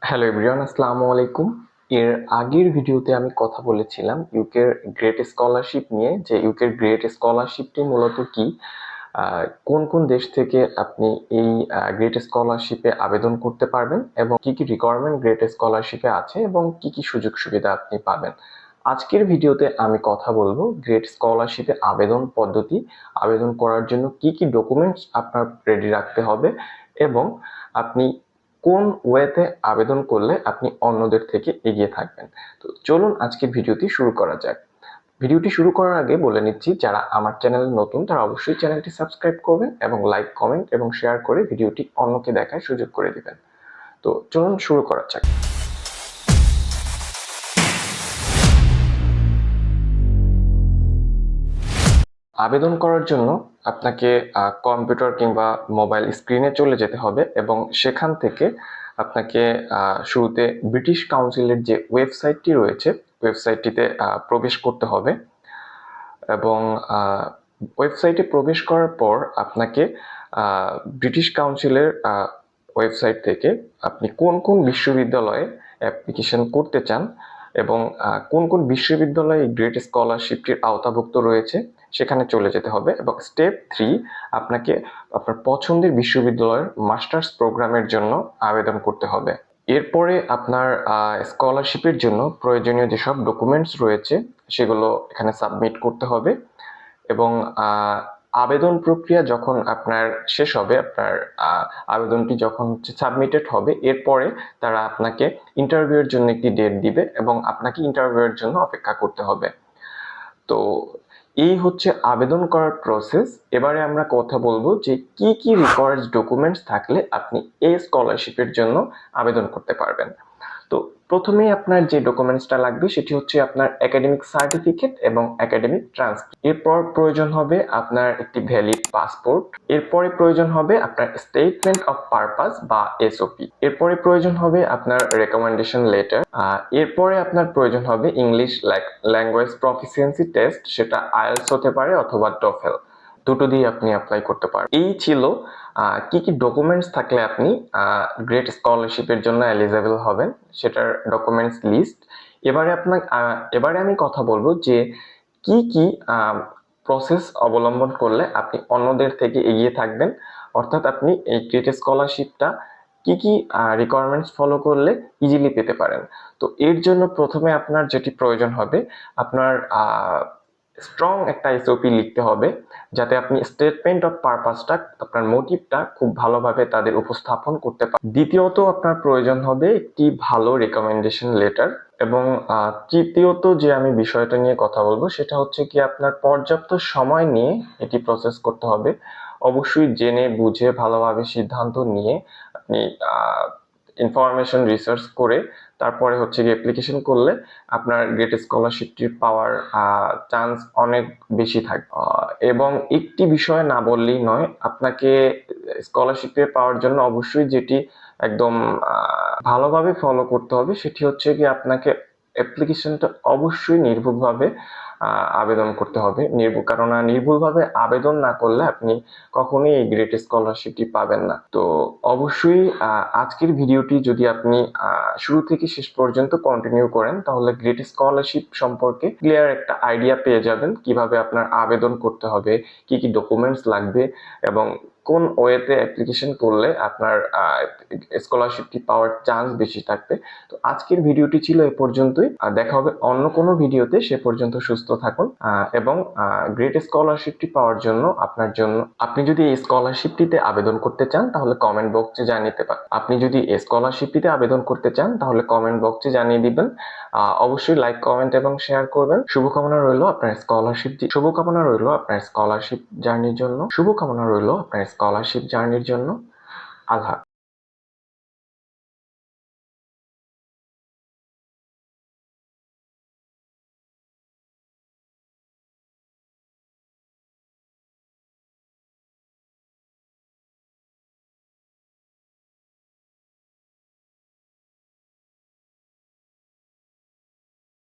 Hello everyone, আসসালামু আলাইকুম। এর আগের ভিডিওতে আমি কথা বলেছিলাম ইউকের গ্রেট স্কলারশিপ নিয়ে, যে ইউকের গ্রেট স্কলারশিপটি মূলত কি, কোন কোন দেশ থেকে আপনি এই গ্রেট স্কলারশিপে আবেদন করতে পারবেন এবং কি কি রিকোয়ারমেন্ট গ্রেট স্কলারশিপে আছে এবং কি কি সুযোগ সুবিধা আপনি পাবেন। আজকের ভিডিওতে আমি কথা বলবো গ্রেট স্কলারশিপে আবেদন পদ্ধতি, আবেদন করার জন্য কি কি ডকুমেন্টস আপনার রেডি রাখতে হবে এবং আপনি কোন ওয়েতে আবেদন করলে আপনি অন্যদের থেকে এগিয়ে থাকবেন। তো চলুন আজকের ভিডিওটি শুরু করা যাক। ভিডিওটি শুরু করার আগে বলে নিচ্ছি, যারা আমার চ্যানেলে নতুন তারা অবশ্যই চ্যানেলটি সাবস্ক্রাইব করবেন এবং লাইক, কমেন্ট এবং শেয়ার করে ভিডিওটি অন্যকে দেখার সুযোগ করে দিবেন। তো চলুন শুরু করা যাক। আবেদন করার জন্য আপনাকে কম্পিউটার কিংবা মোবাইল স্ক্রিনে চলে যেতে হবে এবং সেখান থেকে আপনাকে শুরুতে ব্রিটিশ কাউন্সিলের যে ওয়েবসাইটটি রয়েছে ওয়েবসাইটটিতে প্রবেশ করতে হবে এবং ওয়েবসাইটে প্রবেশ করার পর আপনাকে ব্রিটিশ কাউন্সিলের ওয়েবসাইট থেকে আপনি কোন কোন বিশ্ববিদ্যালয়ে অ্যাপ্লিকেশন করতে চান এবং কোন কোন বিশ্ববিদ্যালয়ে গ্রেট স্কলারশিপটির আওতাভুক্ত রয়েছে সেখানে চলে যেতে হবে এবং স্টেপ 3 আপনাকে আপনার পছন্দের বিশ্ববিদ্যালয়ের মাস্টার্স প্রোগ্রামের জন্য আবেদন করতে হবে। এরপরে আপনার স্কলারশিপের জন্য প্রয়োজনীয় যেসব ডকুমেন্টস রয়েছে সেগুলো এখানে সাবমিট করতে হবে এবং আবেদন প্রক্রিয়া যখন আপনার শেষ হবে, আপনার আবেদনটি যখন সাবমিটেড হবে, এরপরে তারা আপনাকে ইন্টারভিউয়ের জন্য একটি ডেট দিবে এবং আপনাকে ইন্টারভিউয়ের জন্য অপেক্ষা করতে হবে। তো এই হচ্ছে আবেদন করার প্রসেস। এবারে আমরা কথা বলবো যে কি কি রিকোয়ার্ড ডকুমেন্টস থাকলে আপনি এই স্কলারশিপের জন্য আবেদন করতে পারবেন। তো প্রথমেই আপনার যে ডকুমেন্টসটা লাগবে সেটি হচ্ছে আপনার একাডেমিক সার্টিফিকেট এবং একাডেমিক ট্রান্সক্রিপ্ট। এরপর প্রয়োজন হবে আপনার একটি ভ্যালিড পাসপোর্ট। এরপরে প্রয়োজন হবে আপনার স্টেটমেন্ট অফ পারপাস বা এসওপি। এরপরে প্রয়োজন হবে আপনার রেকমেন্ডেশন লেটার। এরপরে আপনার প্রয়োজন হবে ইংলিশ ল্যাঙ্গুয়েজ প্রফিসিয়েন্সি টেস্ট, সেটা আইএলটিএস হতে পারে অথবা টোফেল, দুটো দিয়ে আপনি অ্যাপ্লাই করতে পারেন। এই ছিল কি কি ডকুমেন্টস থাকলে আপনি গ্রেট স্কলারশিপের জন্য এলিজেবল হবেন সেটার ডকুমেন্টস লিস্ট। এবারে আমি কথা বলবো যে কি কি প্রসেস অবলম্বন করলে আপনি অন্যদের থেকে এগিয়ে থাকবেন, অর্থাৎ আপনি এই গ্রেট স্কলারশিপটা কি কি রিকোয়ারমেন্টস ফলো করলে ইজিলি পেতে পারেন। তো এর জন্য প্রথমে আপনার যেটি প্রয়োজন হবে, আপনার স্ট্রং একটা এসওপি লিখতে হবে যাতে আপনি স্টেটমেন্ট অফ পারপাসটা, আপনার মোটিভটা খুব ভালোভাবে তাদের উপস্থাপন করতে পারেন। দ্বিতীয়ত আপনার প্রয়োজন হবে একটি ভালো রেকমেন্ডেশন লেটার এবং তৃতীয়ত যে আমি বিষয়টা নিয়ে কথা বলবো সেটা হচ্ছে কি আপনার পর্যাপ্ত সময় নিয়ে এটি প্রসেস করতে হবে। অবশ্যই জেনে বুঝে ভালোভাবে সিদ্ধান্ত নিয়ে আপনি ইনফরমেশন রিসার্চ করে তারপরে হচ্ছে গিয়ে অ্যাপ্লিকেশন করলে আপনার গ্রেট স্কলারশিপটি পাওয়ার চান্স অনেক বেশি থাকবে। এবং একটি বিষয় না বললেই নয়, আপনাকে স্কলারশিপে পাওয়ার জন্য অবশ্যই যেটি একদম ভালোভাবে ফলো করতে হবে সেটি হচ্ছে কি আপনাকে অ্যাপ্লিকেশনটা অবশ্যই নির্ভুলভাবে আবেদন করতে হবে। কারণ নির্ভুলভাবে আবেদন না করলে আপনি কখনোই এই গ্রেট স্কলারশিপটি পাবেন না। তো অবশ্যই আজকের ভিডিওটি যদি আপনি শুরু থেকে শেষ পর্যন্ত কন্টিনিউ করেন তাহলে গ্রেট স্কলারশিপ সম্পর্কে ক্লিয়ার একটা আইডিয়া পেয়ে যাবেন, কিভাবে আপনার আবেদন করতে হবে, কি কি ডকুমেন্টস লাগবে এবং কোন ওয়েতে অ্যাপ্লিকেশন করলে আপনার স্কলারশিপটি পাওয়ার চান্স বেশি থাকবে। তো আজকের ভিডিওটি ছিল এ পর্যন্তই, দেখা হবে অন্য কোনো ভিডিওতে। সে পর্যন্ত সুস্থ থাকুন এবং গ্রেট স্কলারশিপটি পাওয়ার জন্য আপনি যদি এই স্কলারশিপটিতে আবেদন করতে চান তাহলে কমেন্ট বক্সে জানিয়ে পারেন। আপনি যদি এই স্কলারশিপটিতে আবেদন করতে চান তাহলে কমেন্ট বক্সে জানিয়ে দিবেন। অবশ্যই লাইক, কমেন্ট এবং শেয়ার করবেন। শুভকামনা রইল আপনার স্কলারশিপ জার্নির জন্য। আল্লাহ।